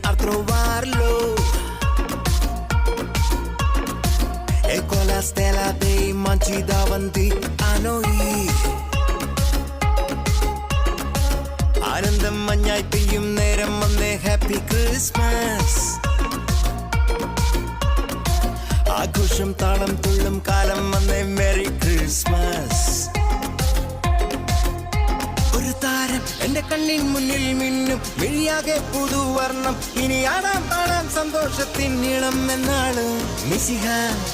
a trovarlo. Ecco la stella dei manci davanti a noi. ആനന്ദം മഞ്ഞായി പെയ്യും നേരം വന്നേ ഹാപ്പി ക്രിസ്മസ്. ആഘോഷം താളം തുള്ളും കാലം വന്നേ മെറി ക്രിസ്മസ്. ഒരു താരം എന്റെ കണ്ണിൻ മുന്നിൽ മിന്നും മിഴിയാകെ പുതുവർണ്ണം. ഇനി ആടാം പാടാം സന്തോഷത്തിൻ നീളം എന്നാണ്. മിശിഹ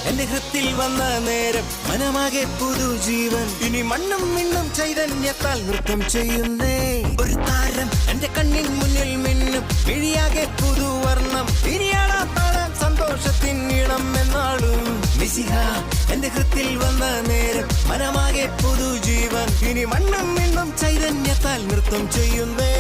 എന്റെ ഹൃത്തിൽ വന്ന നേരം മനമാകെ പുതുജീവൻ. ഇനി മണ്ണും മിണ്ണും ചൈതന്യത്താൽ നൃത്തം ചെയ്യുന്നേ. ഒരു താരം എന്റെ കണ്ണിൻ മുന്നിൽ മിന്നും മിഴിയാകെ പുതുവർണ്ണം. ഇനി ആടാം പാടാം സന്തോഷത്തിൻ നീളം എന്നാളും. മിശിഹ എന്റെ ഹൃത്തിൽ വന്ന നേരം മനമാകെ പുതുജീവൻ. ഇനി മണ്ണും മിണ്ണും ചൈതന്യത്താൽ നൃത്തം ചെയ്യുന്നേ.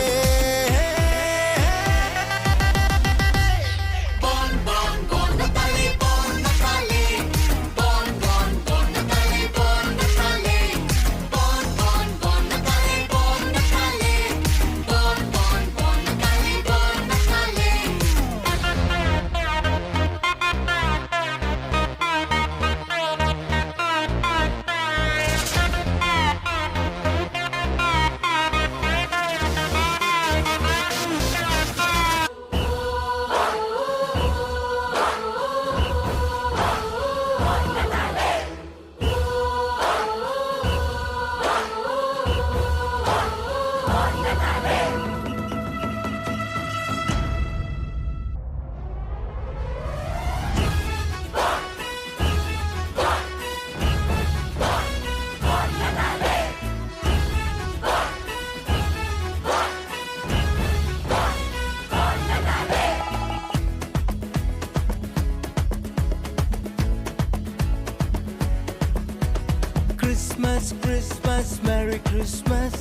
Christmas, Christmas, Merry Christmas.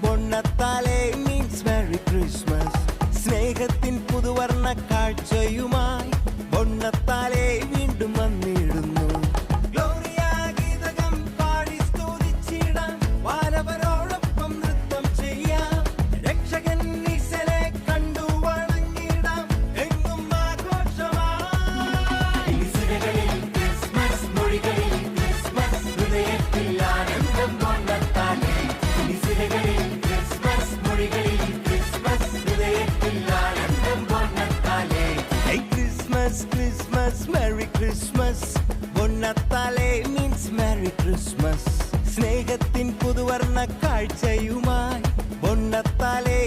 പൊണ്ണത്താലേ means Merry Christmas. സ്നേഹത്തിൻ പുതുവർണ്ണ കാഴ്ചയുമായി പൊണ്ണത്താലേ വീണ്ടും വന്നിടുന്നു. ഗ്ലോറിയ ഗീതകം പാടി സ്തുതിച്ചിടാം. വാനവരോടൊപ്പം നൃത്തം ചെയ്യാം. രക്ഷകൻ ഈശനെ കണ്ടു വണങ്ങിടാം. എങ്ങും ആഘോഷമായി. ക്രിസ്മസ് മൊഴികളിൽ ക്രിസ്മസ് ഹൃദയത്തിൽ ആനന്ദം പൊണ്ണത്താലേ. ക്രിസ്മസ് മൊഴികളിൽ ക്രിസ്മസ് ഹൃദയത്തിൽ ആനന്ദം പൊണ്ണത്താലേ. Christmas Christmas merry Christmas. പൊണ്ണത്താലേ മീൻസ് മെറി ക്രിസ്മസ്. സ്നേഹത്തിൻ പുതുവർണ്ണ കാഴ്ചയുമായി പൊണ്ണത്താലേ